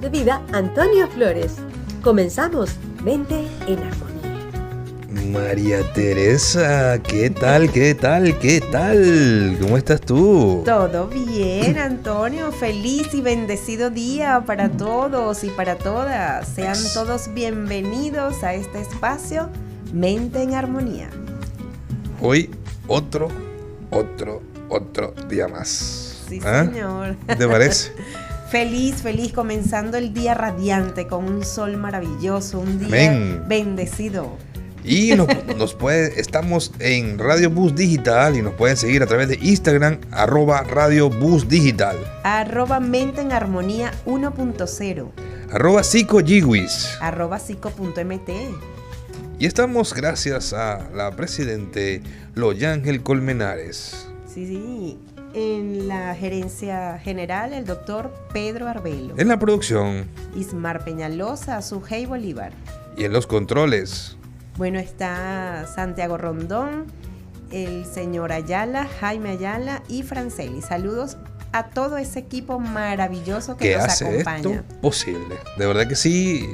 de vida Antonio Flores. Comenzamos Mente en Armonía. María Teresa, ¿qué tal? ¿Qué tal? ¿Qué tal? ¿Cómo estás tú? Todo bien, Antonio. Feliz y bendecido día para todos y para todas. Sean todos bienvenidos a este espacio Mente en Armonía. Hoy otro día más. Sí, señor. ¿Qué te parece? Feliz, comenzando el día radiante con un sol maravilloso, un día Amén. Bendecido. Y estamos en Radio Bus Digital y nos pueden seguir a través de Instagram, @Radio Bus Digital. @Mente en Armonía 1.0. @Psicoyiwis. @Psico.mt. Y estamos gracias a la presidente Loyángel Colmenares. Sí. En la gerencia general, el doctor Pedro Arbelo. En la producción. Ismar Peñalosa, Sujei Bolívar. Y en los controles. Bueno, está Santiago Rondón, el señor Ayala, Jaime Ayala y Franceli. Saludos a todo ese equipo maravilloso que nos hace acompaña. Esto posible. De verdad que sí.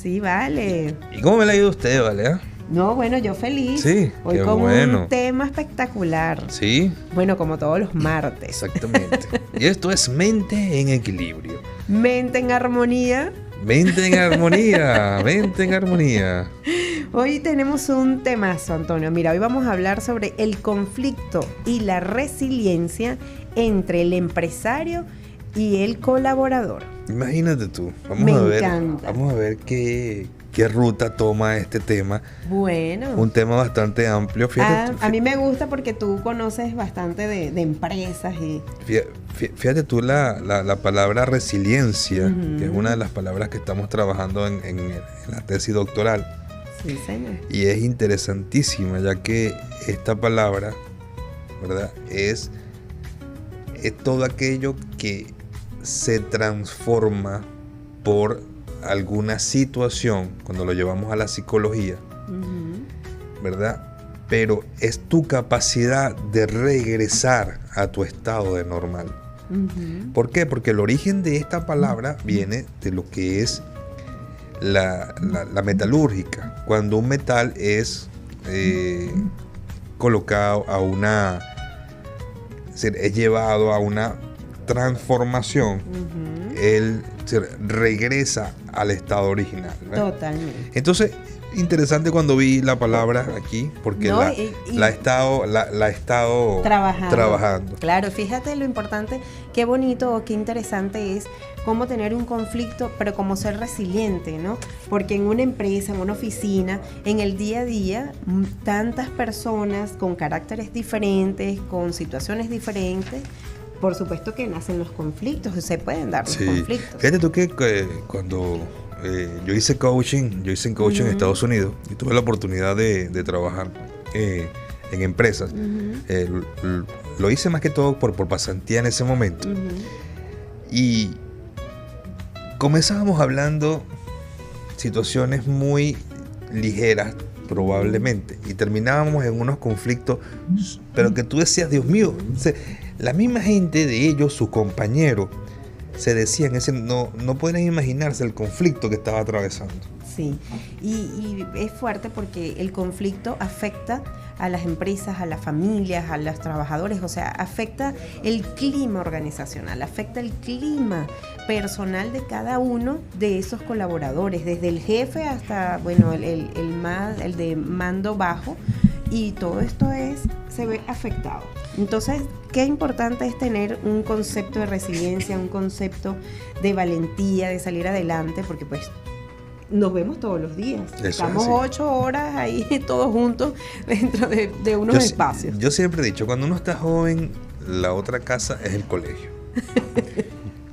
Sí, vale. ¿Y cómo me la ha ido usted, vale? No, bueno, yo feliz. Sí, hoy qué con bueno. un tema espectacular. Sí. Bueno, como todos los martes. Exactamente. Y esto es Mente en Equilibrio. Mente en Armonía. Mente en Armonía. Mente en Armonía. Hoy tenemos un temazo, Antonio. Mira, hoy vamos a hablar sobre el conflicto y la resiliencia entre el empresario y el colaborador. Imagínate tú. Me encanta. Vamos a ver qué ruta toma este tema. Bueno. Un tema bastante amplio. A mí me gusta porque tú conoces bastante de empresas. Fíjate tú la palabra resiliencia, que es una de las palabras que estamos trabajando en la tesis doctoral. Sí, señor. Y es interesantísima, ya que esta palabra, ¿verdad? Es todo aquello que se transforma por alguna situación, cuando lo llevamos a la psicología, ¿verdad? Pero es tu capacidad de regresar a tu estado de normal. ¿Por qué? Porque el origen de esta palabra viene de lo que es la metalúrgica, cuando un metal es colocado es llevado a una transformación, él regresa al estado original, ¿verdad? Totalmente. Entonces, interesante cuando vi la palabra aquí, porque la he estado trabajando. Claro, fíjate lo importante, qué bonito o qué interesante es cómo tener un conflicto, pero como ser resiliente, ¿no? Porque en una empresa, en una oficina, en el día a día, tantas personas con caracteres diferentes, con situaciones diferentes, por supuesto que nacen los conflictos, se pueden dar los conflictos. Fíjate tú que cuando yo hice coaching en Estados Unidos y tuve la oportunidad de trabajar en empresas, lo hice más que todo por pasantía en ese momento. Y comenzábamos hablando situaciones muy ligeras probablemente y terminábamos en unos conflictos, pero que tú decías, Dios mío, la misma gente de ellos, sus compañeros, se decían, no pueden imaginarse el conflicto que estaba atravesando. Sí, y es fuerte porque el conflicto afecta a las empresas, a las familias, a los trabajadores, o sea, afecta el clima organizacional, afecta el clima personal de cada uno de esos colaboradores, desde el jefe hasta, bueno, el de mando bajo, y todo esto se ve afectado. Entonces, qué importante es tener un concepto de resiliencia, un concepto de valentía, de salir adelante, porque pues nos vemos todos los días. Estamos 8 horas ahí todos juntos dentro de unos espacios. Yo siempre he dicho, cuando uno está joven, la otra casa es el colegio.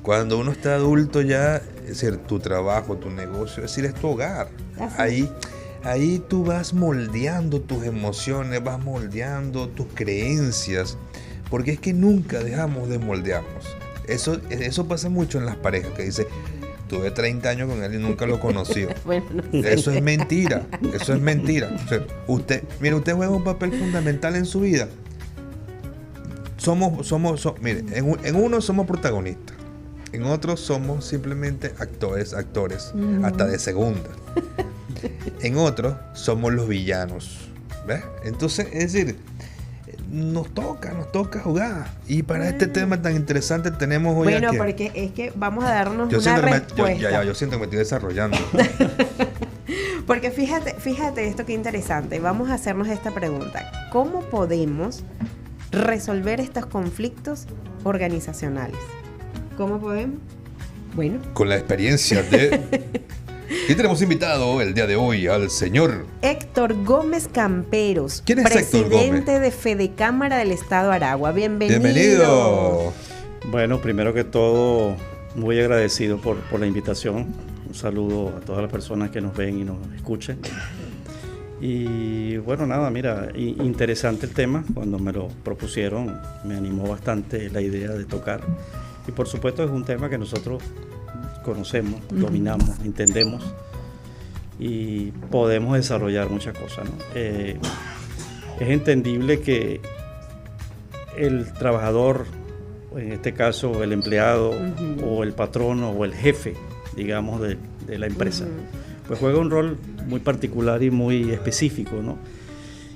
Cuando uno está adulto ya, es decir, tu trabajo, tu negocio, es decir, es tu hogar. Ahí tú vas moldeando tus emociones, vas moldeando tus creencias, porque es que nunca dejamos de moldearnos. Eso pasa mucho en las parejas, que dice, tuve 30 años con él y nunca lo conocí. Bueno, no sé. Eso es mentira. O sea, usted juega un papel fundamental en su vida. Mire, en uno somos protagonistas. En otros somos simplemente actores, hasta de segunda. En otros somos los villanos, ¿ves? Entonces, es decir, nos toca jugar. Y para este tema tan interesante tenemos hoy Bueno, aquí. porque es que vamos a darnos Yo una siento que respuesta. yo siento que me estoy desarrollando. Porque fíjate esto qué interesante. Vamos a hacernos esta pregunta. ¿Cómo podemos resolver estos conflictos organizacionales? ¿Cómo podemos? Bueno, Con la experiencia de... Y tenemos invitado el día de hoy al señor... Héctor Gómez Camperos, ¿Quién es Héctor presidente de Fedecámara del Estado Aragua. Bienvenido. Bienvenido. Bueno, primero que todo, muy agradecido por la invitación. Un saludo a todas las personas que nos ven y nos escuchen. Y bueno, nada, mira, interesante el tema. Cuando me lo propusieron, me animó bastante la idea de tocar. Y por supuesto es un tema que nosotros conocemos, dominamos, entendemos y podemos desarrollar muchas cosas, ¿no? Es entendible que el trabajador, en este caso el empleado o el patrono o el jefe, digamos, de la empresa, pues juega un rol muy particular y muy específico, ¿no?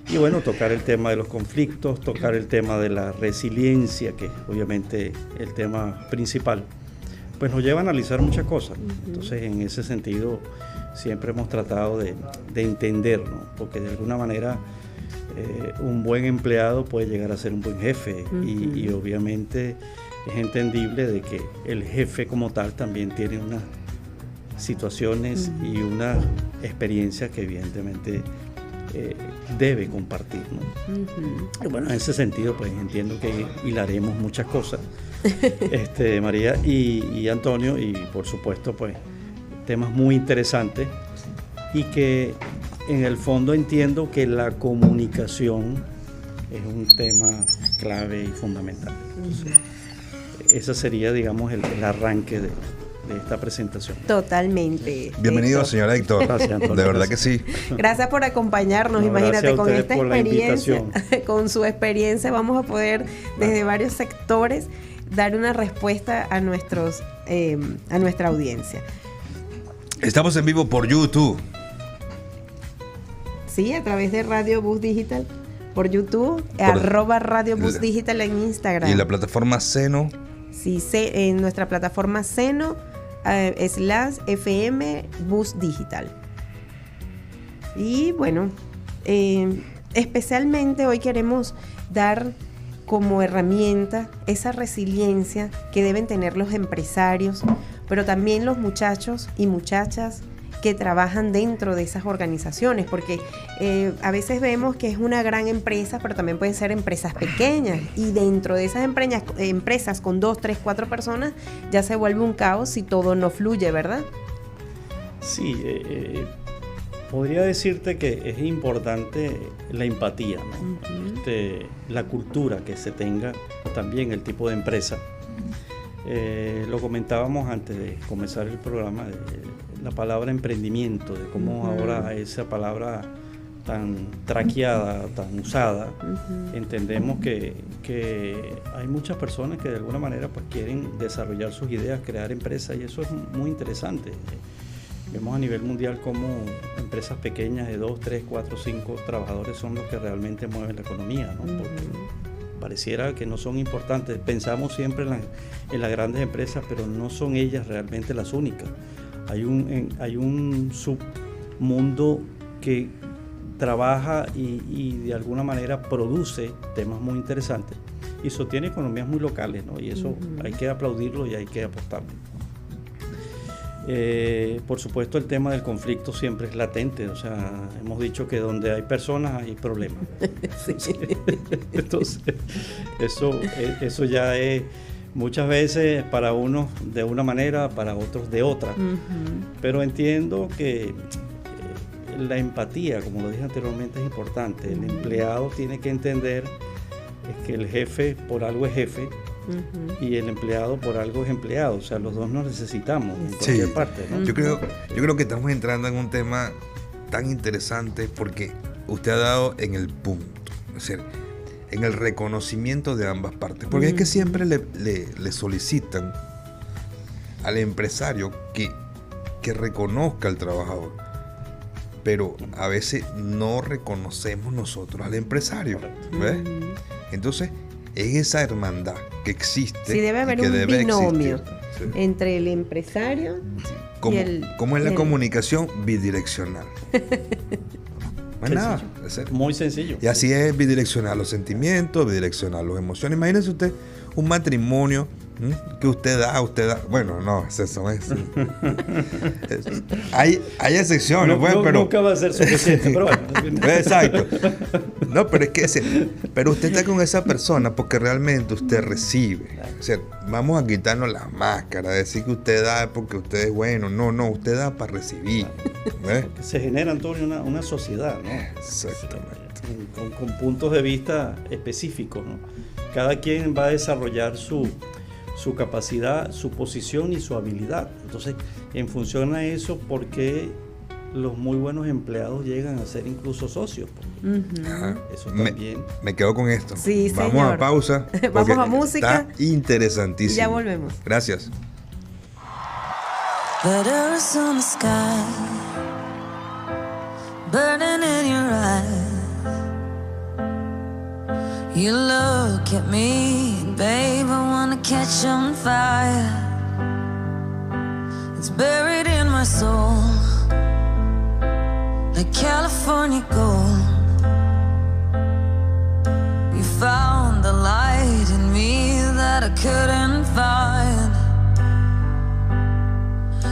Y bueno, tocar el tema de los conflictos, tocar el tema de la resiliencia, que es obviamente el tema principal, pues nos lleva a analizar muchas cosas. Entonces, en ese sentido, siempre hemos tratado de entender, ¿no? Porque de alguna manera un buen empleado puede llegar a ser un buen jefe y obviamente es entendible de que el jefe como tal también tiene unas situaciones y una experiencia que evidentemente debe compartir, ¿no? Y bueno, en ese sentido, pues entiendo que hilaremos muchas cosas, María y Antonio, y por supuesto, pues temas muy interesantes y que en el fondo entiendo que la comunicación es un tema clave y fundamental. Entonces, ese sería, digamos, el arranque de esta presentación. Totalmente. Bienvenido, Héctor. señor Héctor. Gracias, Antonio. De verdad que sí. Gracias por acompañarnos. No, Imagínate, gracias a con ustedes esta por la experiencia, invitación. con su experiencia, vamos a poder desde varios sectores dar una respuesta a nuestra audiencia. Estamos en vivo por YouTube. Sí, a través de Radio Bus Digital, por YouTube, @Radio Bus Digital en Instagram. Y la plataforma Seno. Sí, en nuestra plataforma Seno, /FM Bus Digital. Y bueno, especialmente hoy queremos dar como herramienta esa resiliencia que deben tener los empresarios, pero también los muchachos y muchachas que trabajan dentro de esas organizaciones, porque a veces vemos que es una gran empresa, pero también pueden ser empresas pequeñas, y dentro de esas empresas con 2, 3, 4 personas ya se vuelve un caos si todo no fluye, ¿verdad? Sí, podría decirte que es importante la empatía, ¿no? La cultura que se tenga, también el tipo de empresa. Lo comentábamos antes de comenzar el programa, la palabra emprendimiento, de cómo ahora esa palabra tan traqueada, tan usada, entendemos que hay muchas personas que de alguna manera pues quieren desarrollar sus ideas, crear empresas, y eso es muy interesante. Vemos a nivel mundial cómo empresas pequeñas de 2, 3, 4, 5 trabajadores son los que realmente mueven la economía, ¿no? Porque pareciera que no son importantes. Pensamos siempre en las grandes empresas, pero no son ellas realmente las únicas. Hay un submundo que trabaja y de alguna manera produce temas muy interesantes y sostiene economías muy locales, ¿no? Y eso hay que aplaudirlo y hay que apostarlo. Por supuesto, el tema del conflicto siempre es latente, o sea, hemos dicho que donde hay personas hay problemas. Entonces, eso ya es muchas veces para unos de una manera, para otros de otra. Pero entiendo que la empatía, como lo dije anteriormente, es importante. El empleado tiene que entender que el jefe por algo es jefe. Y el empleado por algo es empleado, o sea, los dos nos necesitamos en cualquier parte, ¿no? Yo creo que estamos entrando en un tema tan interesante porque usted ha dado en el punto, es decir, en el reconocimiento de ambas partes, porque es que siempre le solicitan al empresario que reconozca al trabajador. Pero a veces no reconocemos nosotros al empresario. ¿Ves? Entonces, es esa hermandad que existe. Sí, debe haber y que un debe binomio existir. Sí. entre el empresario ¿Cómo, y el... cómo es la y el- comunicación bidireccional? Más nada. Muy sencillo. Y así es bidireccional los sentimientos, bidireccional las emociones. Imagínese usted un matrimonio que usted da. Bueno, no, es eso. Hay excepciones, pues, pero... Nunca va a ser suficiente, pero bueno. Exacto. No, pero es que pero usted está con esa persona porque realmente usted recibe. O sea, vamos a quitarnos la máscara, decir que usted da porque usted es bueno. No, usted da para recibir. ¿Ves? Se genera, Antonio, una sociedad, ¿no? Exactamente. Con puntos de vista específicos, ¿no? Cada quien va a desarrollar su capacidad, su posición y su habilidad. Entonces, en función a eso, ¿por qué los muy buenos empleados llegan a ser incluso socios? Ajá. Eso también. Me quedo con esto. Sí, Vamos señor. a pausa. Vamos porque a música. Está interesantísimo. Y ya volvemos. Gracias. That Arizona sky burning in your eyes. You look at me, babe, I wanna catch on fire. It's buried in my soul, like California gold. You found the light in me that I couldn't find.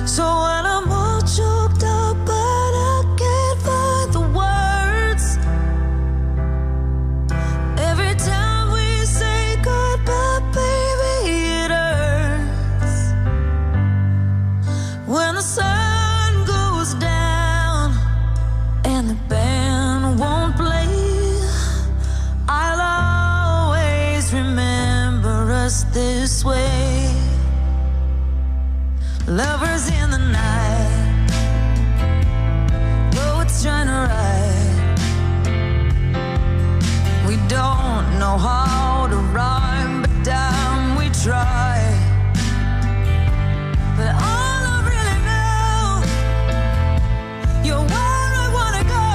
So when I'm all choked up but I can't find the words, every time we say goodbye, baby, it hurts. When the sun goes down and the band won't play, I'll always remember us this way. Lovers in the night, poets trying to write. We don't know how to rhyme, but damn, we try. But all I really know, you're where I wanna go.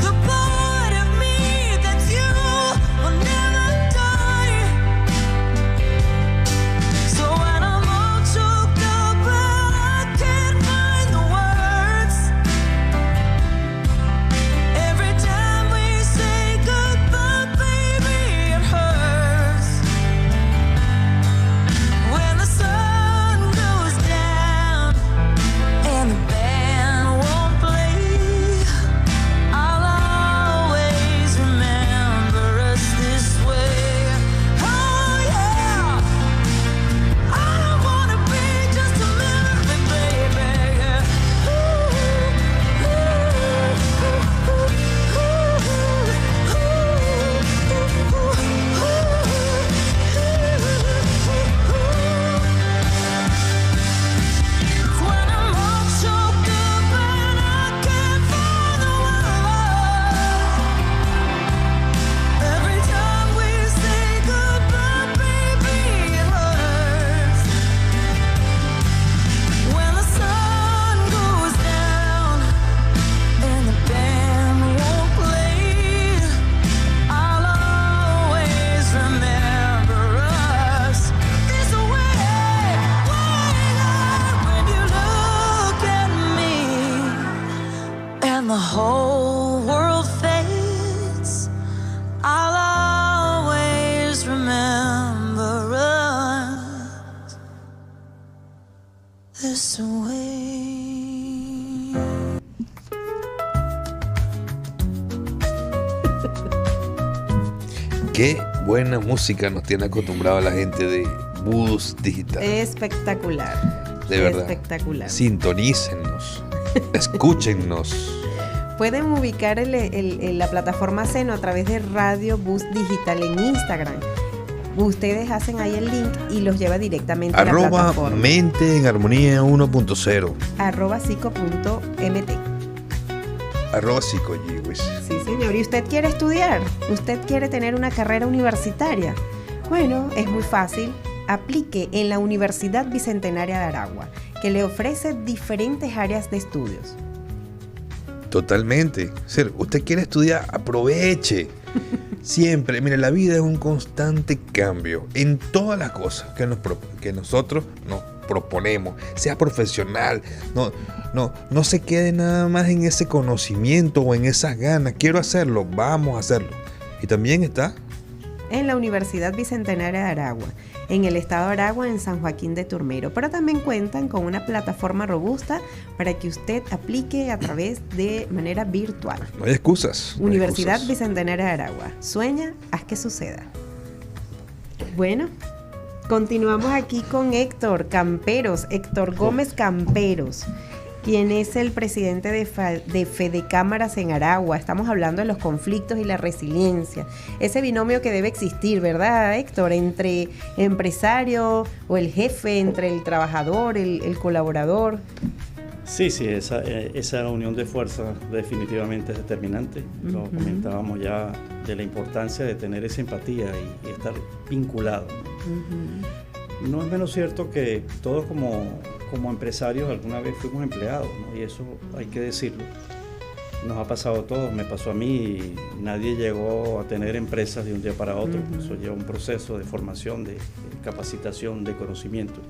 The part of me that's you will never die. So when I'm all choked up and I can't find the words, every time we say goodbye, baby, it hurts. When the sun goes down and the band won't play, I'll always remember us this way. Oh yeah, I don't wanna be just a memory, baby. When I'm all choked up and I can't find the word, every time we say goodbye, baby, it hurts. When the sun goes down and the band won't play, I'll always remember us this way. When you look at me and the whole world fades, I'll always remember us this way. Qué buena música nos tiene acostumbrado la gente de Bus Digital. Espectacular. De verdad. Espectacular. Sintonícennos. Escúchennos. Pueden ubicar la plataforma Seno a través de Radio Bus Digital en Instagram. Ustedes hacen ahí el link y los lleva directamente a la @ plataforma. Mente en Armonía 1.0. @psico.mt. @psicoyiwis. Sí, señor. ¿Y usted quiere estudiar? ¿Usted quiere tener una carrera universitaria? Bueno, es muy fácil. aplique en la Universidad Bicentenaria de Aragua, que le ofrece diferentes áreas de estudios. Totalmente. Es decir, usted quiere estudiar, aproveche. Siempre, mire, la vida es un constante cambio en todas las cosas que nosotros nos proponemos. Sea profesional, no se quede nada más en ese conocimiento o en esas ganas. Quiero hacerlo, vamos a hacerlo. Y también está en la Universidad Bicentenaria de Aragua, en el estado de Aragua, en San Joaquín de Turmero. Pero también cuentan con una plataforma robusta para que usted aplique a través de manera virtual. No hay excusas. Universidad Bicentenaria de Aragua. Sueña, haz que suceda. Bueno, continuamos aquí con Héctor Camperos, Héctor Gómez Camperos, quien es el presidente de Fedecámaras en Aragua. Estamos hablando de los conflictos y la resiliencia, ese binomio que debe existir, ¿verdad, Héctor? Entre empresario o el jefe, entre el trabajador, el colaborador. Sí, esa unión de fuerzas definitivamente es determinante. Lo comentábamos ya de la importancia de tener esa empatía y estar vinculado. No es menos cierto que todos como empresarios alguna vez fuimos empleados, ¿no? Y eso hay que decirlo. Nos ha pasado a todos, me pasó a mí, y nadie llegó a tener empresas de un día para otro. Eso lleva un proceso de formación, de capacitación, de conocimiento.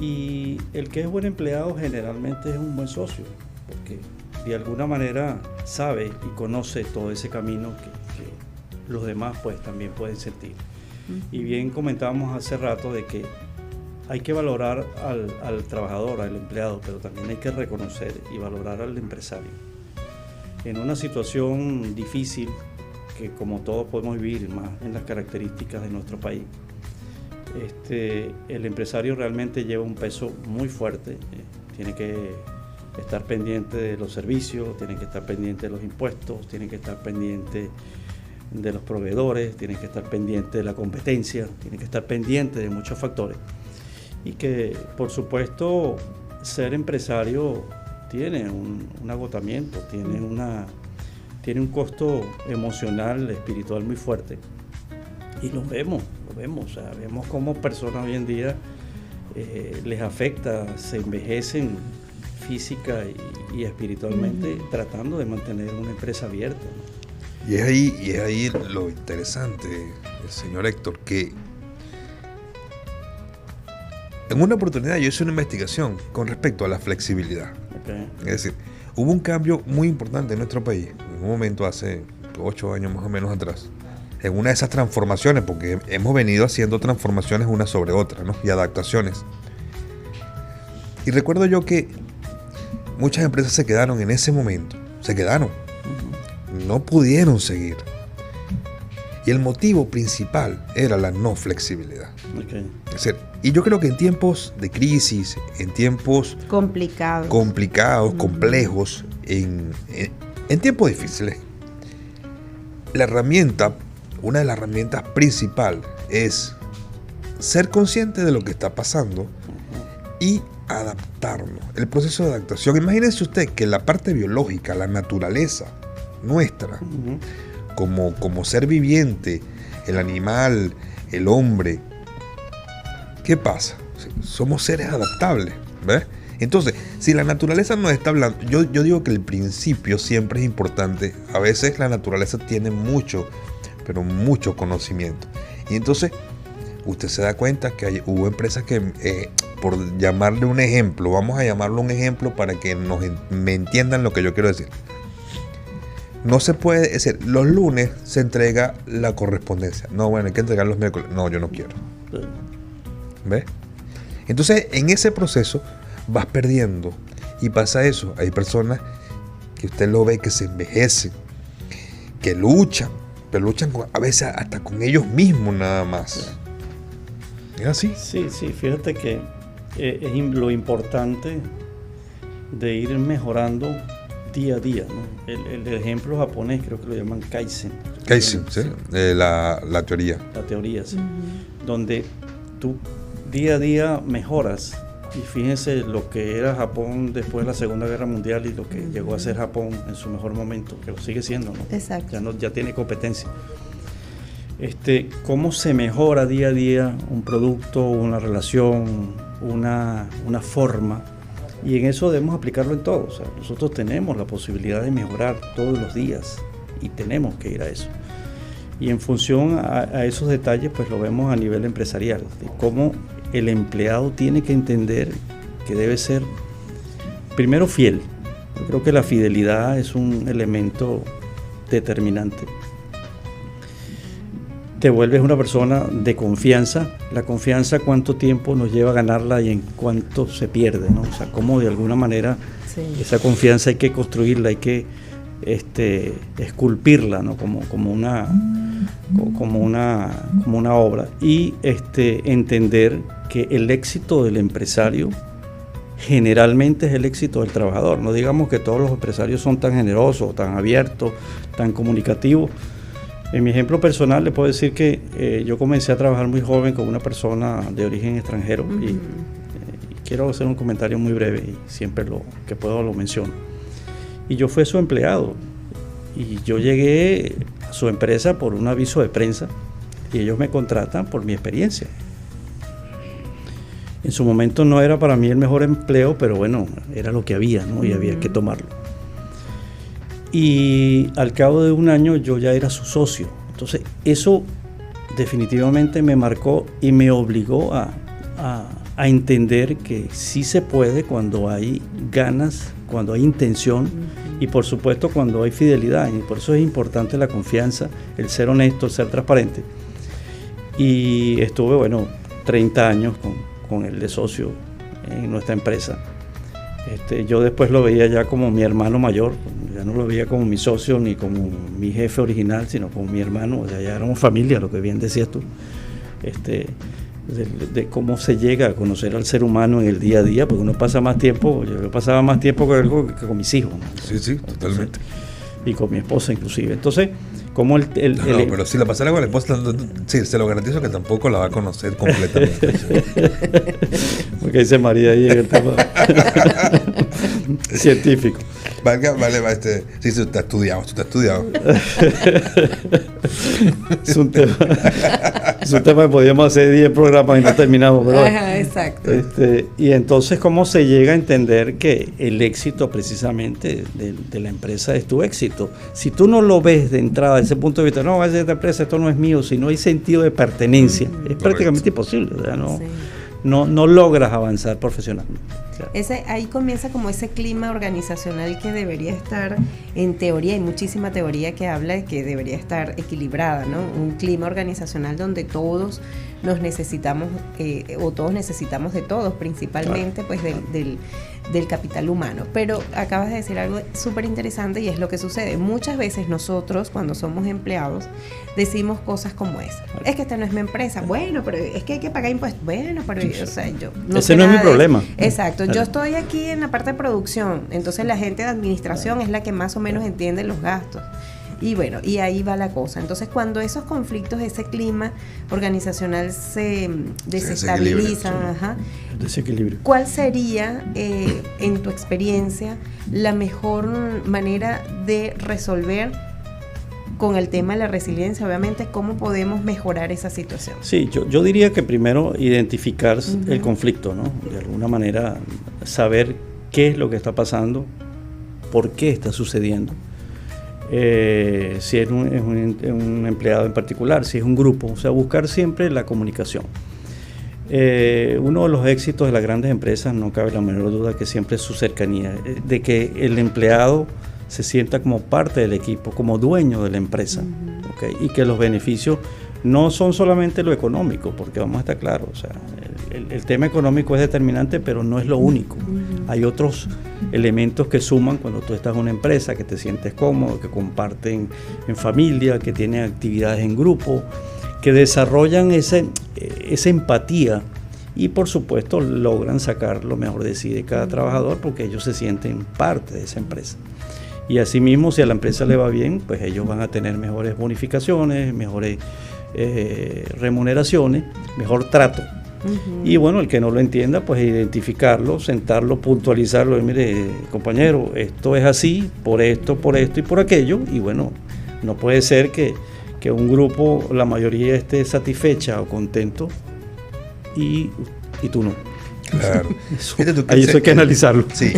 Y el que es buen empleado generalmente es un buen socio, porque de alguna manera sabe y conoce todo ese camino que los demás pues también pueden sentir. Y bien comentábamos hace rato de que hay que valorar al trabajador, al empleado, pero también hay que reconocer y valorar al empresario. En una situación difícil, que como todos podemos vivir, más en las características de nuestro país, el empresario realmente lleva un peso muy fuerte. Tiene que estar pendiente de los servicios, tiene que estar pendiente de los impuestos, tiene que estar pendiente de los proveedores, tiene que estar pendiente de la competencia, tiene que estar pendiente de muchos factores. Y que, por supuesto, ser empresario tiene un agotamiento, tiene un costo emocional, espiritual muy fuerte. Y lo vemos, o sea, vemos cómo personas hoy en día les afecta, se envejecen física y espiritualmente tratando de mantener una empresa abierta, ¿no? Y es ahí lo interesante, señor Héctor, que en una oportunidad yo hice una investigación con respecto a la flexibilidad. Okay. Es decir, hubo un cambio muy importante en nuestro país, en un momento hace 8 años más o menos atrás, en una de esas transformaciones, porque hemos venido haciendo transformaciones una sobre otra, ¿no? Y adaptaciones. Y recuerdo yo que muchas empresas se quedaron en ese momento, no pudieron seguir. Y el motivo principal era la no flexibilidad. Okay. Es decir, y yo creo que en tiempos de crisis, en tiempos complicados, complejos, en tiempos difíciles, una de las herramientas principales es ser consciente de lo que está pasando y adaptarnos. El proceso de adaptación. Imagínense usted que la parte biológica, la naturaleza nuestra, como ser viviente, el animal, el hombre, ¿qué pasa? Somos seres adaptables, ¿ves? Entonces, si la naturaleza nos está hablando, yo digo que el principio siempre es importante. A veces la naturaleza tiene mucho conocimiento. Y entonces, usted se da cuenta que hubo empresas que, por llamarle un ejemplo, vamos a llamarlo un ejemplo para que me entiendan lo que yo quiero decir. No se puede decir, los lunes se entrega la correspondencia. No, bueno, hay que entregar los miércoles. No, yo no quiero. ¿Ves? Entonces, en ese proceso vas perdiendo. Y pasa eso. Hay personas que usted lo ve que se envejecen, que luchan, pero luchan a veces hasta con ellos mismos nada más. ¿Es así? Sí, fíjate que es lo importante de ir mejorando día a día, ¿no? El ejemplo japonés creo que lo llaman Kaizen. Kaizen, sí. La teoría. La teoría, sí. Donde tú día a día mejoras. Y fíjense lo que era Japón después de la Segunda Guerra Mundial y lo que llegó a ser Japón en su mejor momento, que lo sigue siendo, ¿no? Exacto. Ya tiene competencia. cómo se mejora día a día un producto, una relación, una forma. Y en eso debemos aplicarlo en todo. O sea, nosotros tenemos la posibilidad de mejorar todos los días y tenemos que ir a eso. Y en función a esos detalles, pues lo vemos a nivel empresarial, de cómo el empleado tiene que entender que debe ser, primero, fiel. Yo creo que la fidelidad es un elemento determinante. Te vuelves una persona de confianza. La confianza, ¿cuánto tiempo nos lleva a ganarla y en cuánto se pierde, ¿no? O sea, cómo de alguna manera esa confianza hay que construirla, hay que esculpirla, ¿no? como una obra. Y entender que el éxito del empresario generalmente es el éxito del trabajador. No digamos que todos los empresarios son tan generosos, tan abiertos, tan comunicativos. En mi ejemplo personal le puedo decir que yo comencé a trabajar muy joven con una persona de origen extranjero y quiero hacer un comentario muy breve y siempre que puedo lo menciono. Y yo fui su empleado y yo llegué a su empresa por un aviso de prensa y ellos me contratan por mi experiencia. En su momento no era para mí el mejor empleo, pero bueno, era lo que había, ¿no? Y había que tomarlo. Y al cabo de un año yo ya era su socio. Entonces eso definitivamente me marcó y me obligó a entender que sí se puede cuando hay ganas, cuando hay intención y por supuesto cuando hay fidelidad. Y por eso es importante la confianza, el ser honesto, el ser transparente. Y estuve, 30 años con él de socio en nuestra empresa. Yo después lo veía ya como mi hermano mayor, ya no lo veía como mi socio ni como mi jefe original, sino como mi hermano. O sea, ya éramos familia, lo que bien decías tú, de cómo se llega a conocer al ser humano en el día a día, porque uno pasa más tiempo, yo pasaba más tiempo con él que con mis hijos, ¿no? Sí, totalmente. Y con mi esposa inclusive. Entonces, como pero si la pasara con la esposa, sí, se lo garantizo que tampoco la va a conocer completamente. Porque dice María ahí en el tema científico. Vale, sí, tú te has estudiado. Es un tema que podíamos hacer 10 programas y no terminamos, pero exacto. Y entonces, ¿cómo se llega a entender que el éxito precisamente de la empresa es tu éxito? Si tú no lo ves de entrada, desde ese punto de vista, no, es de esta empresa, esto no es mío, si no hay sentido de pertenencia, es prácticamente imposible, o sea, no logras avanzar profesionalmente. Claro. Ahí comienza como ese clima organizacional que debería estar, en teoría, hay muchísima teoría que habla de que debería estar equilibrada, ¿no? Un clima organizacional donde todos nos necesitamos, o todos necesitamos de todos, principalmente pues del capital humano. Pero acabas de decir algo súper interesante y es lo que sucede. Muchas veces nosotros, cuando somos empleados, decimos cosas como esa. Es que esta no es mi empresa. Bueno, pero es que hay que pagar impuestos. Bueno, pero o sea, yo no ese no es mi problema. Exacto. Yo estoy aquí en la parte de producción, entonces la gente de administración es la que más o menos entiende los gastos. Y bueno, y ahí va la cosa. Entonces, cuando esos conflictos, ese clima organizacional se desestabilizan, desequilibrio. ¿Cuál sería, en tu experiencia, la mejor manera de resolver con el tema de la resiliencia? Obviamente, ¿cómo podemos mejorar esa situación? Sí, yo diría que primero identificar el conflicto, ¿no? De alguna manera, saber qué es lo que está pasando, por qué está sucediendo. Si es un empleado en particular, si es un grupo, o sea, buscar siempre la comunicación. Uno de los éxitos de las grandes empresas, no cabe la menor duda, que siempre es su cercanía, de que el empleado se sienta como parte del equipo, como dueño de la empresa, ¿okay? Y que los beneficios no son solamente lo económico, porque vamos a estar claros, o sea, el tema económico es determinante, pero no es lo único. Hay otros elementos que suman cuando tú estás en una empresa, que te sientes cómodo, que comparten en familia, que tienen actividades en grupo, que desarrollan esa empatía y por supuesto logran sacar lo mejor de sí de cada trabajador, porque ellos se sienten parte de esa empresa. Y asimismo, si a la empresa le va bien, pues ellos van a tener mejores bonificaciones, mejores remuneraciones, mejor trato. Y bueno, el que no lo entienda, pues identificarlo, sentarlo, puntualizarlo, y mire, compañero, esto es así, por esto y por aquello, y bueno, no puede ser que que un grupo, la mayoría esté satisfecha o contento y tú no. Claro. Eso, Fíjate tú que ahí eso hay que analizarlo. Sí.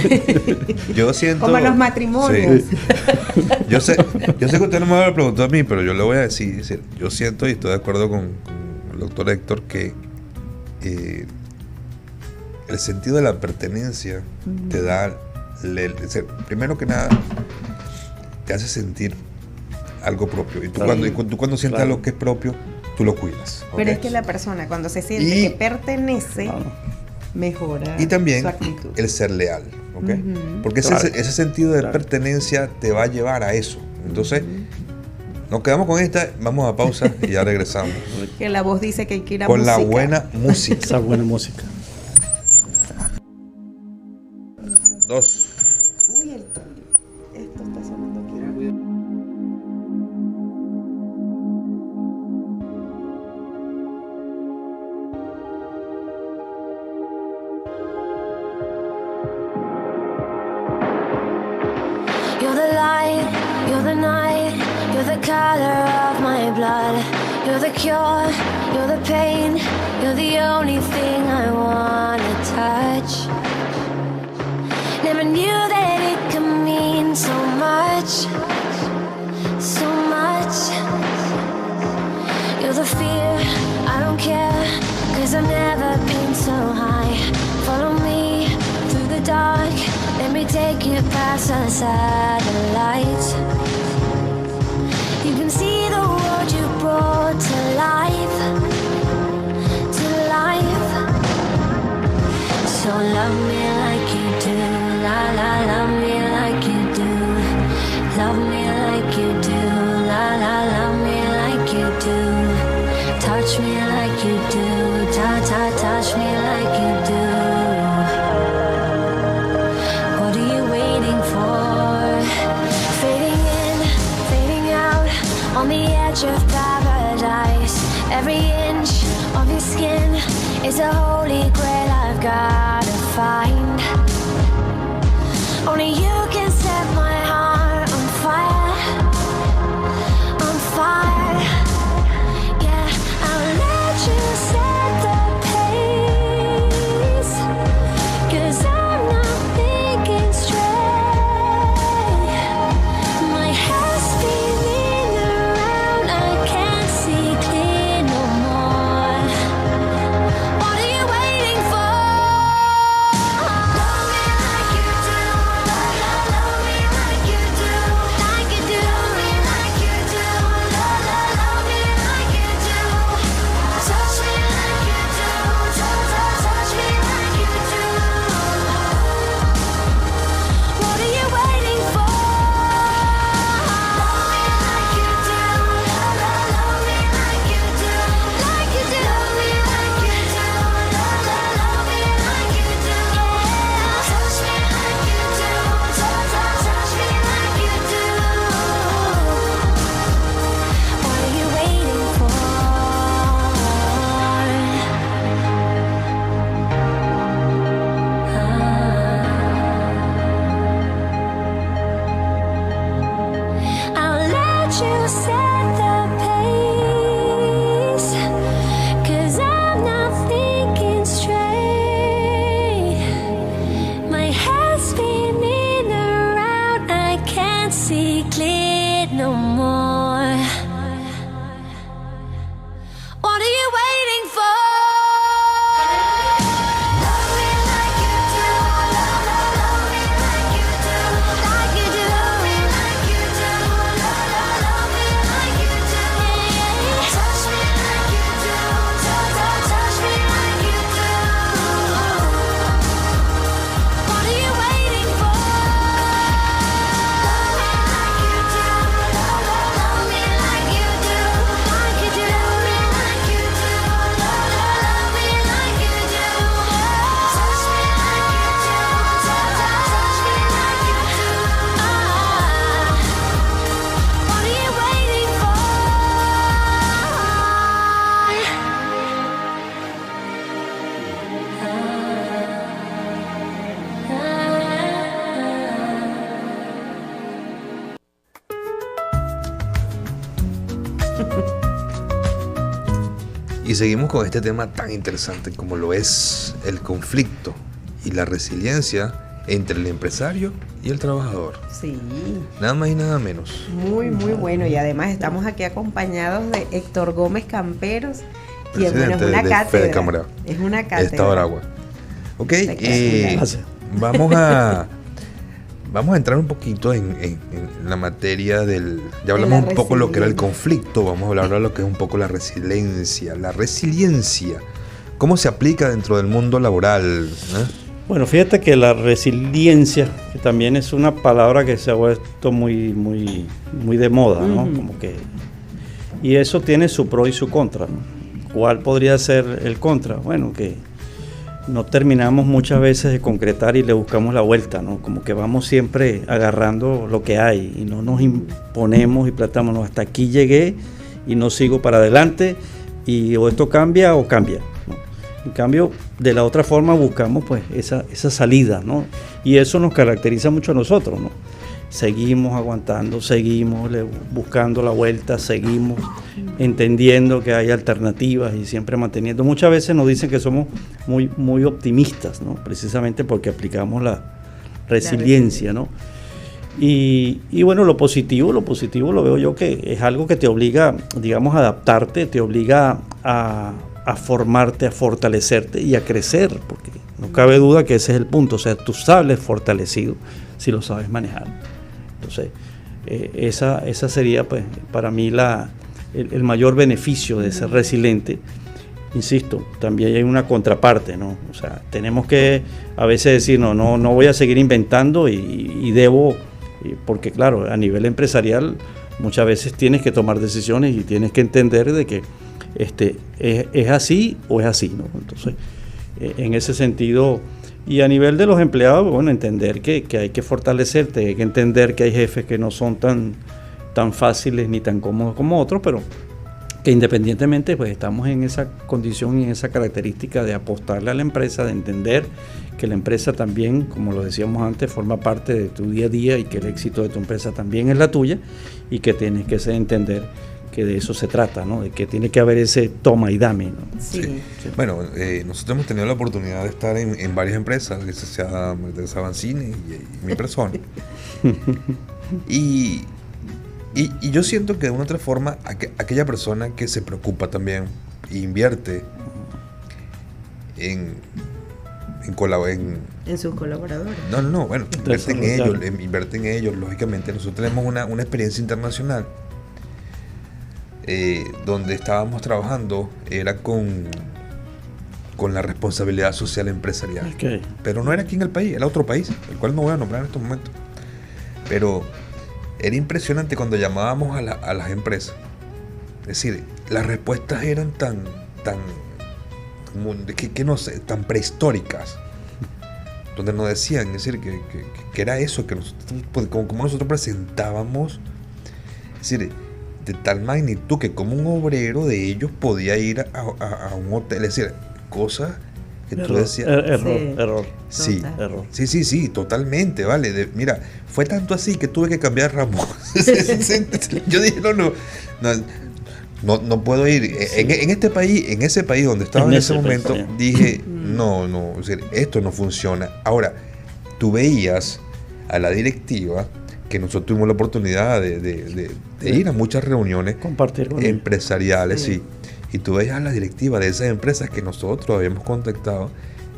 Yo siento. Como los matrimonios. Sí. Yo sé que usted no me lo preguntó a mí, pero yo le voy a decir, yo siento y estoy de acuerdo con el doctor Héctor que el sentido de la pertenencia te da, primero que nada, te hace sentir algo propio. Y tú, Claro. tú cuando sientes Claro. algo que es propio, tú lo cuidas. Pero ¿ok? es que la persona cuando se siente Y- que pertenece, Claro. mejora Y también su actitud. el ser leal, ¿ok? Ujú. Porque Claro. ese sentido de Claro. pertenencia te va a llevar a eso. Entonces, nos quedamos con esta, vamos a pausa y ya regresamos. Que la voz dice que hay que ir a Con la música. buena música. Esa buena música. 2. Uy, esto está sonando aquí. You're the light, you're the night, you're the color of my blood. You're the cure, you're the pain, you're the only thing I wanna touch. Never knew that it could mean so much, so much. You're the fear, I don't care, 'cause I've never been so high. Follow me through the dark, let me take you past the satellites. You can see the world you brought to life, to life. So love me like you do, la la, love me like you do. Love me like you do, la la, love me like you do. Touch me like you do, touch me like you do. What are you waiting for? Fading in, fading out, on the edge of paradise. Every inch of your skin is a holy grail I've gotta find. Only you can set my heart on fire, on fire. Yeah, I'll let you set the pace, 'cause I'm not thinking straight. My head's spinning around, I can't see clear no more. What are you waiting for? Love me like you do, la la, Y seguimos con este tema tan interesante como lo es el conflicto y la resiliencia entre el empresario y el trabajador. Sí. Nada más y nada menos. Muy, muy bueno. Y además estamos aquí acompañados de Héctor Gómez Camperos, quien bueno, es Presidente una de cátedra. Fede Cámara. Es una Estado cátedra. Aragua. Ok, Gracias. vamos a entrar un poquito en la materia del... Ya hablamos la un poco de lo que era el resiliencia. conflicto, vamos a hablar ahora de lo que es un poco la resiliencia. La resiliencia, ¿cómo se aplica dentro del mundo laboral? Bueno, fíjate que la resiliencia, que también es una palabra que se ha vuelto muy de moda, ¿no? Ujú. Como que, y eso tiene su pro y su contra, ¿no? ¿Cuál podría ser el contra? Bueno, que no terminamos muchas veces de concretar y le buscamos la vuelta, ¿no? Como que vamos siempre agarrando lo que hay y no nos imponemos y planteamos, hasta aquí llegué y no sigo para adelante y o esto cambia o cambia, ¿no? En cambio, de la otra forma buscamos pues esa salida, ¿no? Y eso nos caracteriza mucho a nosotros, ¿no? Seguimos aguantando, seguimos buscando la vuelta, seguimos entendiendo que hay alternativas y siempre manteniendo. Muchas veces nos dicen que somos muy optimistas, ¿no? Precisamente porque aplicamos la resiliencia, ¿no? Y bueno, lo positivo lo veo yo que es algo que te obliga, digamos, a adaptarte, te obliga a formarte, a fortalecerte y a crecer, porque no cabe duda que ese es el punto, o sea, tú sales fortalecido si lo sabes manejar. Entonces, esa sería pues para mí el mayor beneficio de ser resiliente. Insisto, también hay una contraparte, ¿no? O sea, tenemos que a veces decir, no voy a seguir inventando y debo, porque claro, a nivel empresarial muchas veces tienes que tomar decisiones y tienes que entender de que es así o es así, ¿no? Entonces, en ese sentido, y a nivel de los empleados, bueno, entender que hay que fortalecerte, hay que entender que hay jefes que no son tan fáciles ni tan cómodos como otros, pero que independientemente pues estamos en esa condición y en esa característica de apostarle a la empresa, de entender que la empresa también, como lo decíamos antes, forma parte de tu día a día y que el éxito de tu empresa también es la tuya y que tienes que entender que de eso se trata, ¿no? De que tiene que haber ese toma y dame, ¿no? Sí. Bueno, nosotros hemos tenido la oportunidad de estar en varias empresas, licenciada Teresa Banzini y mi persona. y yo siento que de una u otra forma, aquella persona que se preocupa también e invierte en sus colaboradores. No, bueno, invierte en ellos, lógicamente. Nosotros tenemos una experiencia internacional donde estábamos trabajando, era con la responsabilidad social empresarial. Okay. Pero no era aquí en el país, era otro país, el cual no voy a nombrar en estos momentos. Pero era impresionante cuando llamábamos a las empresas. Es decir, las respuestas eran tan no sé, tan prehistóricas. Donde nos decían, es decir, que era eso, que nosotros, como nosotros presentábamos, es decir, de tal magnitud que como un obrero de ellos podía ir a un hotel, es decir, cosas que tú decías. Error. Sí, error. Sí, totalmente, vale. Mira, fue tanto así que tuve que cambiar ramo. Yo dije, no puedo ir. Sí. En ese país donde estaba en ese momento, dije, no, es decir, esto no funciona. Ahora, tú veías a la directiva, que nosotros tuvimos la oportunidad de ir a muchas reuniones empresariales, sí. Y tú veías a la directiva de esas empresas que nosotros habíamos contactado,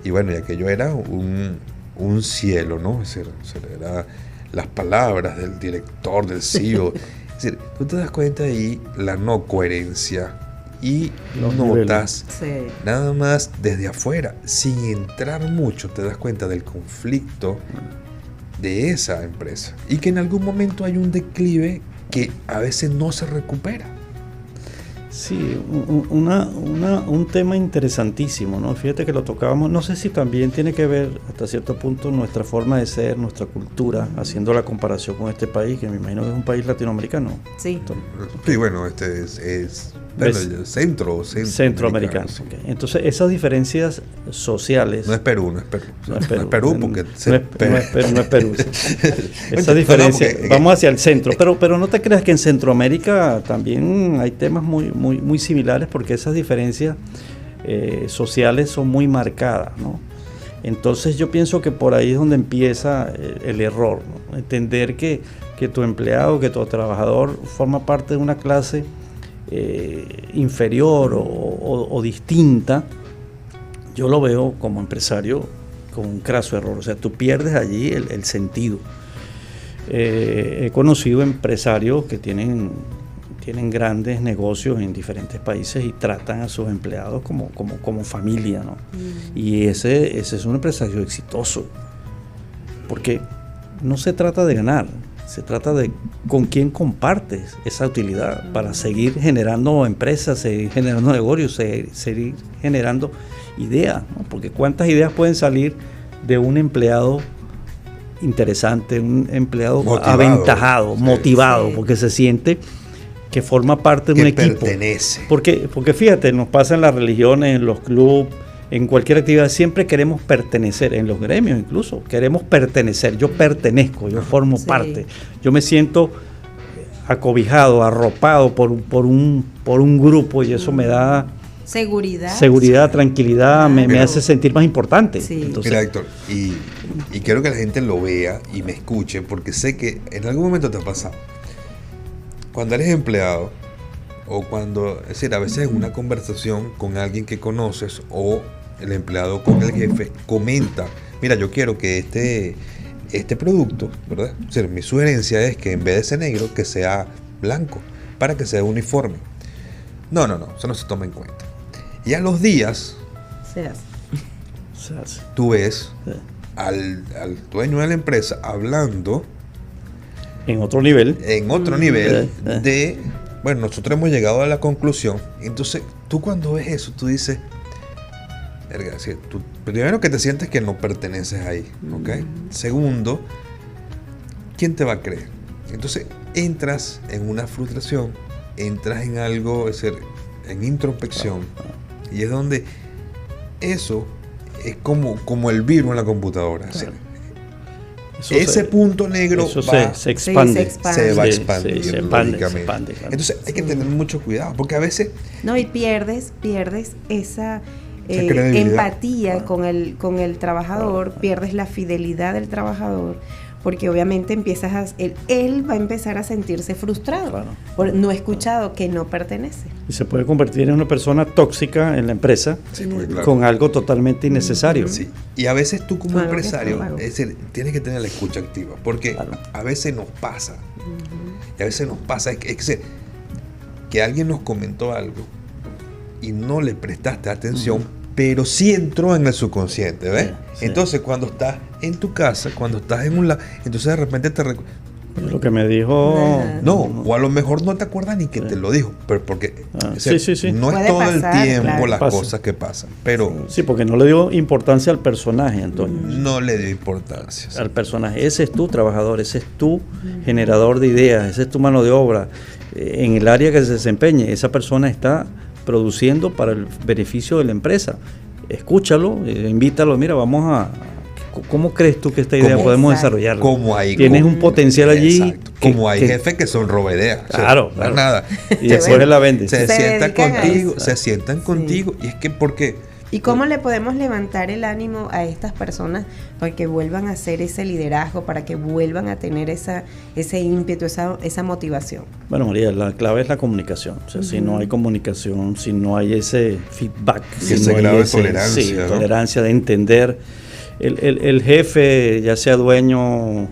y bueno, y aquello era un cielo, ¿no? Es decir, eran las palabras del director, del CEO. Es decir, tú te das cuenta ahí la no coherencia y notas nada más desde afuera, sin entrar mucho, te das cuenta del conflicto de esa empresa y que en algún momento hay un declive que a veces no se recupera. Sí, un tema interesantísimo, ¿no? Fíjate que lo tocábamos, no sé si también tiene que ver hasta cierto punto nuestra forma de ser, nuestra cultura, haciendo la comparación con este país, que me imagino que es un país latinoamericano. Sí. Sí, bueno, es Centroamericano. Okay. Entonces, esas diferencias sociales... No es Perú. No es Perú porque... No es Perú. Esa diferencia... Vamos hacia el centro. Pero no te creas que en Centroamérica también hay temas muy similares, porque esas diferencias sociales son muy marcadas, ¿no? Entonces yo pienso que por ahí es donde empieza el error, ¿no? Entender que tu empleado, que tu trabajador forma parte de una clase inferior o distinta. Yo lo veo como empresario con un craso error. O sea, tú pierdes allí el sentido. He conocido empresarios que tienen grandes negocios en diferentes países y tratan a sus empleados como familia, ¿no? Y ese es un empresario exitoso, porque no se trata de ganar, se trata de con quién compartes esa utilidad para seguir generando empresas, seguir generando negocios, seguir generando ideas, ¿no? Porque cuántas ideas pueden salir de un empleado interesante, un empleado aventajado, motivado, porque se siente que forma parte de un equipo. Pertenece. Porque fíjate, nos pasa en las religiones, en los clubes, en cualquier actividad, siempre queremos pertenecer, en los gremios incluso, queremos pertenecer. Yo pertenezco, yo formo parte. Yo me siento acobijado, arropado por un grupo, y eso me da seguridad, tranquilidad, me hace sentir más importante. Sí. Entonces, mira, Héctor, y quiero que la gente lo vea y me escuche, porque sé que en algún momento te ha pasado. Cuando eres empleado, o cuando, es decir, a veces en una conversación con alguien que conoces, o el empleado con el jefe comenta, mira, yo quiero que este producto, ¿verdad? O sea, mi sugerencia es que en vez de ser negro, que sea blanco, para que sea uniforme. No, eso no se toma en cuenta. Y a los días, se hace. Tú ves al dueño de la empresa hablando en otro nivel de, bueno, nosotros hemos llegado a la conclusión. Entonces, tú cuando ves eso, tú dices, tú, primero que te sientes que no perteneces ahí, ¿ok? Segundo, ¿quién te va a creer? Entonces, entras en una frustración, entras en algo, es decir, en introspección, y es donde eso es como el virus en la computadora. Claro. Ese punto negro se expande. Se va a expandir. Se expande, claro. Entonces hay que tener mucho cuidado, porque a veces... No, y pierdes esa empatía con el trabajador, pierdes la fidelidad del trabajador, porque obviamente él va a empezar a sentirse frustrado por no escuchado, que no pertenece. Y se puede convertir en una persona tóxica en la empresa, con algo totalmente innecesario. Sí. Y a veces tú como empresario, es decir, tienes que tener la escucha activa, porque a veces nos pasa, y a veces nos pasa que alguien nos comentó algo y no le prestaste atención, pero sí entró en el subconsciente, ¿ves? Sí. Entonces, cuando estás en tu casa, cuando estás en un lado, entonces de repente te recuerdas. Lo que me dijo... No, o a lo mejor no te acuerdas ni que te lo dijo, pero porque no puede es todo pasar, el tiempo las cosas que pasan, pero... Sí, porque no le dio importancia al personaje, Antonio. No le dio importancia. Al personaje. Ese es tu trabajador, ese es tu generador de ideas, ese es tu mano de obra. En el área que se desempeñe, esa persona está produciendo para el beneficio de la empresa. Escúchalo, invítalo, mira, ¿cómo crees tú que esta idea podemos desarrollarla? Tienes un potencial allí. Exacto. Como hay jefes que son robedeas. Claro. Nada. Y después la venden. Se sientan contigo, y es que porque... ¿Y cómo le podemos levantar el ánimo a estas personas para que vuelvan a hacer ese liderazgo, para que vuelvan a tener ese ímpetu, esa motivación? Bueno, María, la clave es la comunicación. O sea, si no hay comunicación, si no hay ese feedback, si no hay tolerancia de entender, el jefe, ya sea dueño,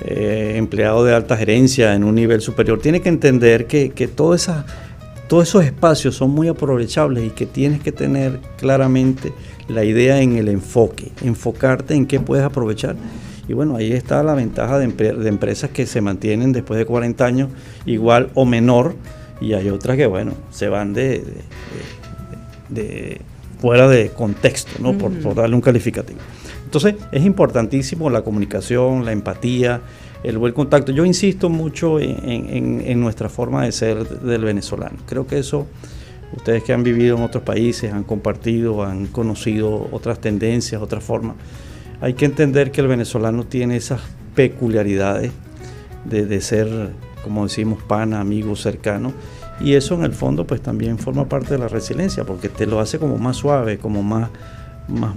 empleado de alta gerencia en un nivel superior, tiene que entender que todos esos espacios son muy aprovechables y que tienes que tener claramente la idea en el enfoque, enfocarte en qué puedes aprovechar. Y bueno, ahí está la ventaja de empresas que se mantienen después de 40 años igual o menor, y hay otras que, bueno, se van de fuera de contexto, ¿no? Por darle un calificativo. Entonces, es importantísimo la comunicación, la empatía, el buen contacto. Yo insisto mucho en nuestra forma de ser del venezolano. Creo que eso Ustedes que han vivido en otros países, han compartido, han conocido otras tendencias, otras formas. Hay que entender que el venezolano tiene esas peculiaridades de ser, como decimos, pana, amigo, cercano. Y eso en el fondo pues también forma parte de la resiliencia, porque te lo hace como más suave, como más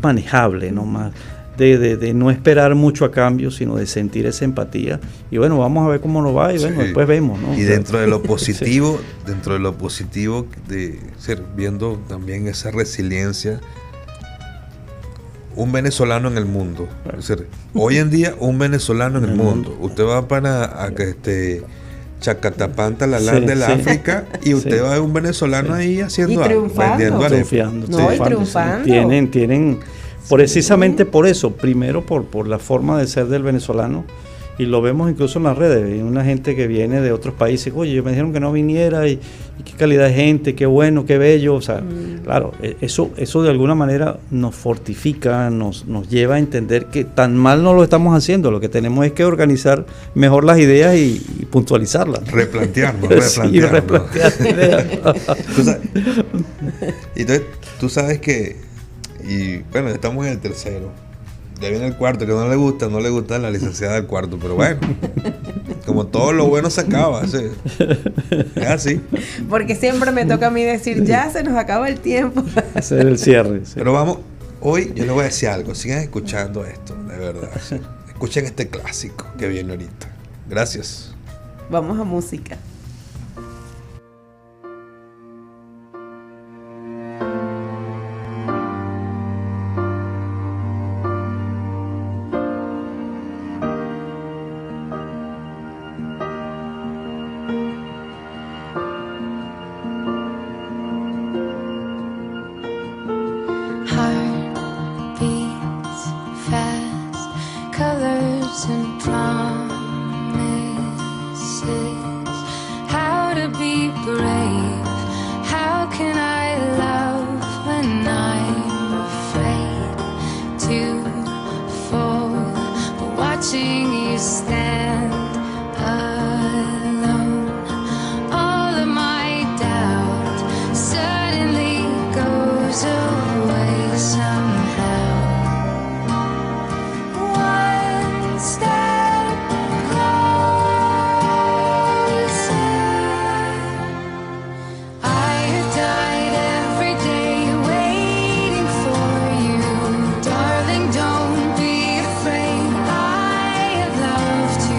manejable, ¿no? Más de no esperar mucho a cambio, sino de sentir esa empatía. Y bueno, vamos a ver cómo nos va y bueno, después vemos, ¿no? Y dentro de lo positivo, de ser, viendo también esa resiliencia, un venezolano en el mundo. Es decir, hoy en día un venezolano en el mundo. Usted va para Chacatapán, Talalán del África, y usted va a ver un venezolano ahí haciendo algo, vendiendo triunfando. Tienen precisamente por eso, primero por la forma de ser del venezolano, y lo vemos incluso en las redes. Hay una gente que viene de otros países, oye, me dijeron que no viniera, y qué calidad de gente, qué bueno, qué bello. O sea, claro, eso de alguna manera nos fortifica, nos lleva a entender que tan mal no lo estamos haciendo. Lo que tenemos es que organizar mejor las ideas y puntualizarlas. Replantearnos. Sí, replantear ideas. Entonces, tú sabes que, y bueno, estamos en el tercero. Ya viene el cuarto, que no le gusta la licenciada del cuarto, pero bueno, como todo lo bueno se acaba, ¿sí? Es así. Porque siempre me toca a mí decir, ya se nos acaba el tiempo. Hacer el cierre. Sí. Pero vamos, hoy yo les voy a decir algo, sigan escuchando esto, de verdad. ¿Sí? Escuchen este clásico que viene ahorita. Gracias. Vamos a música. Darling, don't be afraid. I have loved you.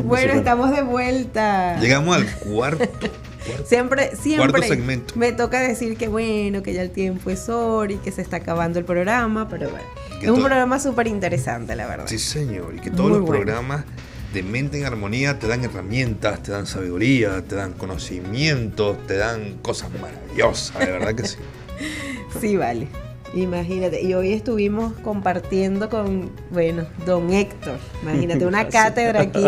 Bueno, estamos de vuelta. Llegamos al cuarto Siempre cuarto segmento. me toca decir que bueno, que ya el tiempo es hora y que se está acabando el programa, pero bueno, Que es un todo- programa súper interesante, la verdad. Sí, señor. Y que todos Muy los bueno. programas de Mente en Armonía te dan herramientas, te dan sabiduría, te dan conocimientos, te dan cosas maravillosas, de verdad que sí. Sí, vale. Imagínate, y hoy estuvimos compartiendo con, bueno, don Héctor, imagínate, una Gracias. cátedra aquí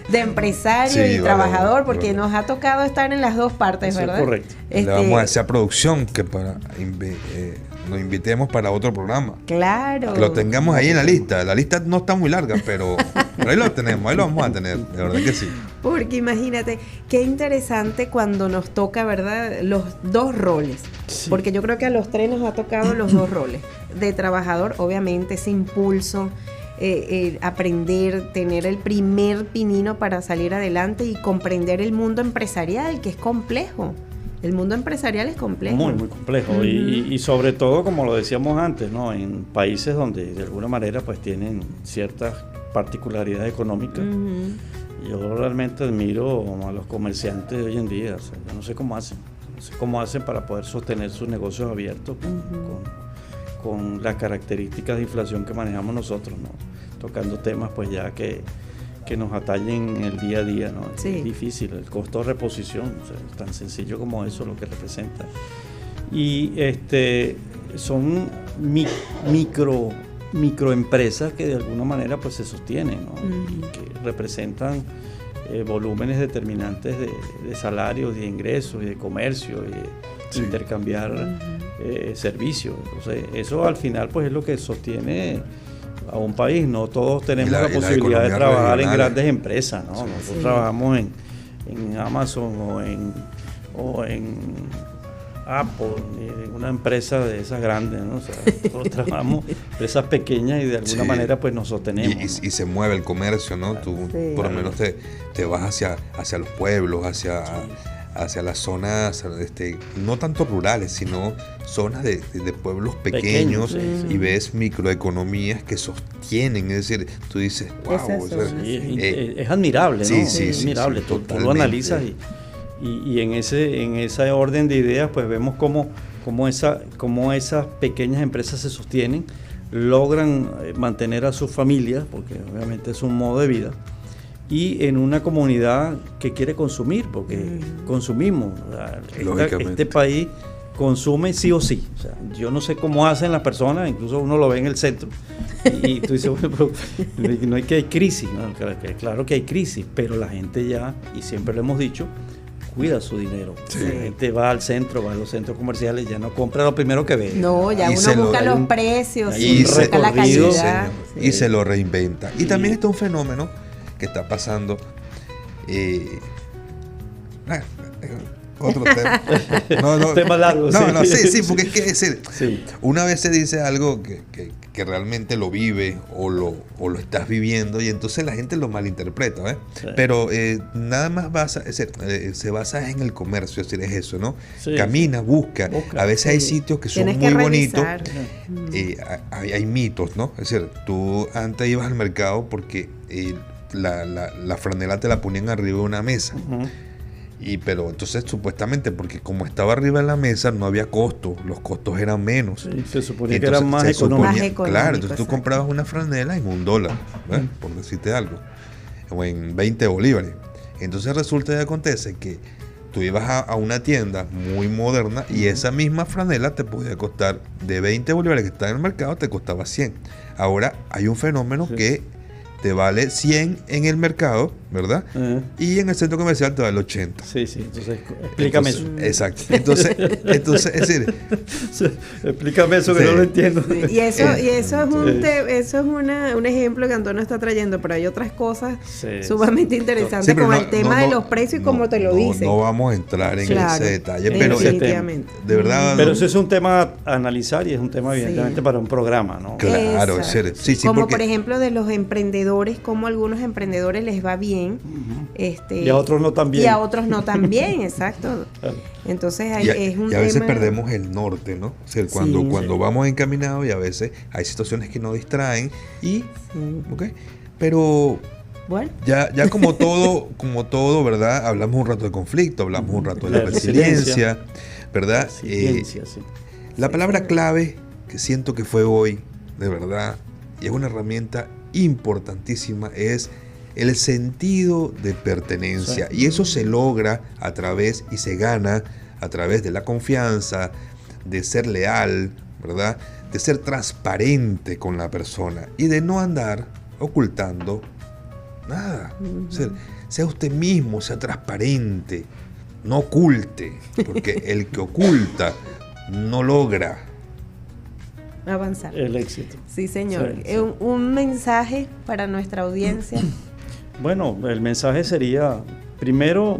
de empresario Sí, y vale, trabajador, porque vale. nos ha tocado estar en las dos partes, Eso es ¿verdad? correcto. Le vamos a decir a producción que nos invitemos para otro programa. Claro. Que lo tengamos ahí en la lista. La lista no está muy larga, pero ahí lo tenemos, ahí lo vamos a tener, de verdad que sí. Porque imagínate, qué interesante cuando nos toca, ¿verdad? Los dos roles. Sí. Porque yo creo que a los tres nos ha tocado los dos roles. De trabajador, obviamente, ese impulso, aprender, tener el primer pinino para salir adelante y comprender el mundo empresarial, que es complejo. El mundo empresarial es complejo. Muy, muy complejo. Ujú. Y sobre todo, como lo decíamos antes, ¿no? En países donde de alguna manera pues tienen ciertas particularidades económicas. Ujú. Yo realmente admiro a los comerciantes de hoy en día. O sea, yo no sé cómo hacen. No sé cómo hacen para poder sostener sus negocios abiertos con las características de inflación que manejamos nosotros, ¿no? Tocando temas pues ya que nos atallen en el día a día, ¿no? Sí. Es difícil, el costo de reposición, o sea, es tan sencillo como eso lo que representa. Y son microempresas que de alguna manera pues se sostienen, ¿no? Ujú. Y que representan volúmenes determinantes de salarios, de ingresos y de comercio y de Sí. intercambiar servicios. Entonces, eso al final pues es lo que sostiene a un país. No todos tenemos Y la la posibilidad de economía trabajar en regional. grandes empresas, ¿no? Nosotros Sí. trabajamos en Amazon o en Apple, en una empresa de esas grandes, ¿no? O sea, nosotros trabajamos en empresas pequeñas y de alguna Sí. manera pues nos sostenemos, ¿no? Y se mueve el comercio, ¿no? Tú Sí. por lo menos te vas hacia los pueblos, hacia las zonas, no tanto rurales, sino zonas de pueblos pequeños, Pequeños, sí. y ves microeconomías que sostienen, es decir, tú dices, wow, Esas o sea, zonas. Sí, eh, es admirable, ¿no? sí, sí, Es sí, admirable. sí, Tú lo totalmente. analizas y en ese orden de ideas, pues vemos cómo esas pequeñas empresas se sostienen, logran mantener a sus familias, porque obviamente es un modo de vida, y en una comunidad que quiere consumir, porque consumimos. O sea, Lógicamente. este país consume sí o sí. O sea, yo no sé cómo hacen las personas, incluso uno lo ve en el centro. Y tú dices, bueno, pero no es que hay crisis, ¿no? Claro que hay crisis, pero la gente ya, y siempre lo hemos dicho, cuida su dinero. Sí. La gente va al centro, va a los centros comerciales, ya no compra lo primero que ve. No, ya Y se uno lo- busca hay los un- precios, hay sí, un busca la recorrido, calidad. señor, Sí. y se lo reinventa. Y Y- también está un fenómeno que está pasando. Otro tema. No, Tema largo, No, sí. sí, porque es que es decir, Sí. una vez se dice algo que realmente lo vive o lo estás viviendo y entonces la gente lo malinterpreta, ¿eh? Sí. Pero nada más se basa en el comercio, es decir, es eso, ¿no? Sí, Camina, busca. Busca. A veces hay Sí. sitios que son Tienes muy que bonitos. revisar. Hay mitos, ¿no? Es decir, tú antes ibas al mercado porque la franela te la ponían arriba de una mesa. Ujú. Pero entonces supuestamente porque como estaba arriba de la mesa no había costo, los costos eran menos. Sí, se suponía Y que eran más se económicos. Más suponía- económico, claro, entonces tú exacto. comprabas una franela en $1, ¿ves? Por decirte algo, o en 20 bolívares. Entonces resulta y acontece que tú ibas a una tienda muy moderna y esa misma franela te podía costar de 20 bolívares que está en el mercado, te costaba 100. Ahora hay un fenómeno Sí. que te vale 100 en el mercado, ¿verdad? Y en el centro comercial te vale 80. Sí, entonces explícame Entonces, exacto. Entonces, es decir, eso. Explícame eso que Sí. no lo entiendo. Y eso es Sí. un ejemplo que Antonio está trayendo, pero hay otras cosas Sí, sumamente interesantes sí, pero como no- el tema no- de no- los precios y no- como te lo no- dice. No vamos a entrar en Claro, ese detalle, pero definitivamente. de verdad. Pero eso es un tema a analizar y es un tema evidentemente Sí. para un programa, ¿no? Claro, Exacto. es decir, sí, como porque por ejemplo de los emprendedores, como a algunos emprendedores les va bien bien. Y a otros no tan bien. Y a otros no tan bien, exacto. Entonces es un y a veces tema... perdemos el norte, ¿no? O sea, cuando vamos encaminados, y a veces hay situaciones que nos distraen y... ¿ok? Pero... Bueno. Ya como todo, ¿verdad? Hablamos un rato de conflicto, hablamos un rato de la resiliencia, ¿verdad? Resiliencia, sí. La palabra clave que siento que fue hoy, de verdad, y es una herramienta importantísima, es el sentido de pertenencia. Sí. Y eso se logra y se gana a través de la confianza, de ser leal, ¿verdad? De ser transparente con la persona y de no andar ocultando nada. Sea usted mismo, sea transparente, no oculte, porque el que oculta no logra avanzar. El éxito. Sí, señor. Sí. Un mensaje para nuestra audiencia. Bueno, el mensaje sería, primero,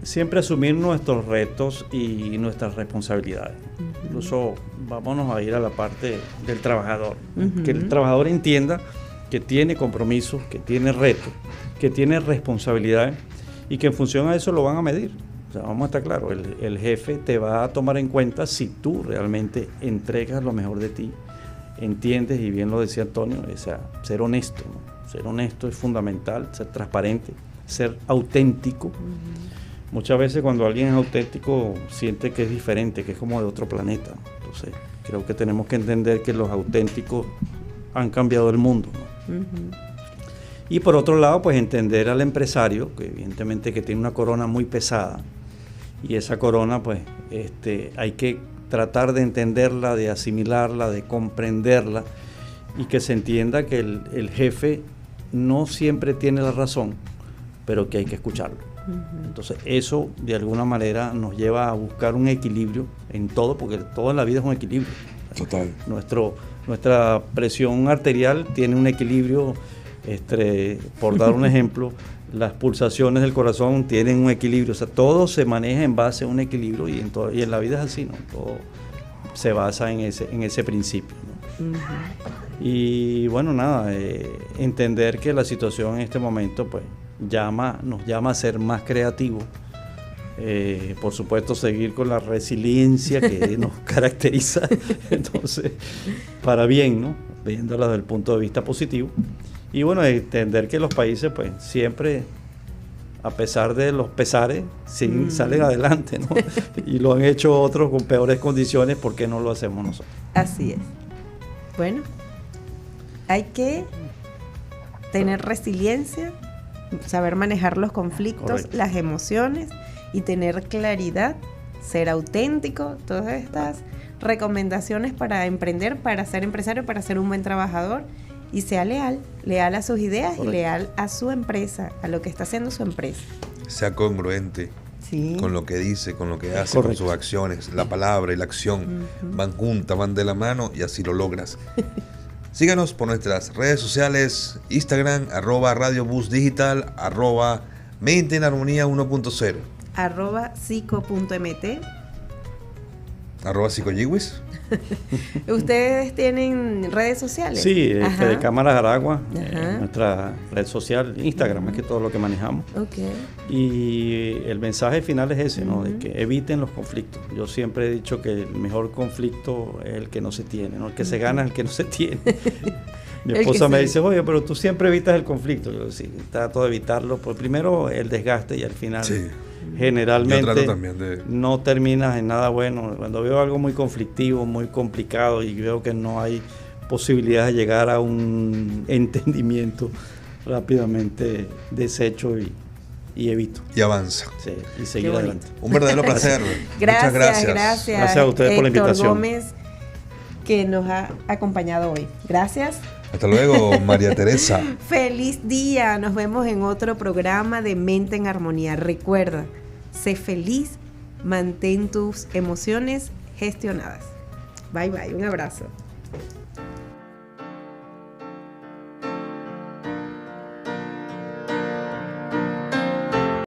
siempre asumir nuestros retos y nuestras responsabilidades. Incluso vámonos a ir a la parte del trabajador. Que el trabajador entienda que tiene compromisos, que tiene retos, que tiene responsabilidades y que en función a eso lo van a medir. O sea, vamos a estar claros, el jefe te va a tomar en cuenta si tú realmente entregas lo mejor de ti, entiendes, y bien lo decía Antonio, o sea, ser honesto, ¿no? Ser honesto es fundamental, ser transparente, ser auténtico. Muchas veces cuando alguien es auténtico siente que es diferente, que es como de otro planeta. Entonces, creo que tenemos que entender que los auténticos han cambiado el mundo, ¿no? Y por otro lado, pues entender al empresario, que evidentemente que tiene una corona muy pesada, y esa corona, pues, hay que tratar de entenderla, de asimilarla, de comprenderla, y que se entienda que el jefe no siempre tiene la razón, pero que hay que escucharlo. Entonces, eso de alguna manera nos lleva a buscar un equilibrio en todo, porque todo en la vida es un equilibrio. total. Nuestra presión arterial tiene un equilibrio, por dar un ejemplo, las pulsaciones del corazón tienen un equilibrio, o sea, todo se maneja en base a un equilibrio y en la vida es así, ¿no? Todo se basa en ese principio, ¿no? Y bueno, nada, entender que la situación en este momento pues nos llama a ser más creativos, por supuesto seguir con la resiliencia que nos caracteriza, entonces, para bien, ¿no? Viéndola desde el punto de vista positivo. Y bueno, entender que los países pues siempre, a pesar de los pesares, salen adelante, ¿no? Y lo han hecho otros con peores condiciones, ¿por qué no lo hacemos nosotros? Así es. Bueno, hay que tener resiliencia, saber manejar los conflictos, correcto, las emociones y tener claridad, ser auténtico, todas estas recomendaciones para emprender, para ser empresario, para ser un buen trabajador. Y sea leal a sus ideas, correcto, y leal a su empresa, a lo que está haciendo su empresa. Sea congruente, sí, con lo que dice, con lo que hace, correcto, con sus acciones. La palabra y la acción van juntas, van de la mano y así lo logras. Síganos por nuestras redes sociales, Instagram, @radiobusdigital, @Mente en Armonía 1.0, @psico.mt, @psicoyiwis. ¿Ustedes tienen redes sociales? Sí, de Cámaras Aragua, nuestra red social, Instagram es que todo lo que manejamos. Okay. Y el mensaje final es ese, ¿no? De que eviten los conflictos. Yo siempre he dicho que el mejor conflicto es el que no se tiene, ¿no? El que se gana es el que no se tiene. Mi esposa me dice, oye, pero tú siempre evitas el conflicto. Yo sí, trato de evitarlo. Pues primero el desgaste y al final... Sí. Generalmente no terminas en nada bueno. Cuando veo algo muy conflictivo, muy complicado y veo que no hay posibilidad de llegar a un entendimiento, rápidamente desecho y evito. Y avanza. Sí, y seguir adelante. Un verdadero placer. Gracias, muchas gracias. Gracias a ustedes por la invitación. Gómez, que nos ha acompañado hoy. Gracias. Hasta luego, María Teresa. Feliz día. Nos vemos en otro programa de Mente en Armonía. Recuerda, sé feliz, mantén tus emociones gestionadas. Bye bye, un abrazo.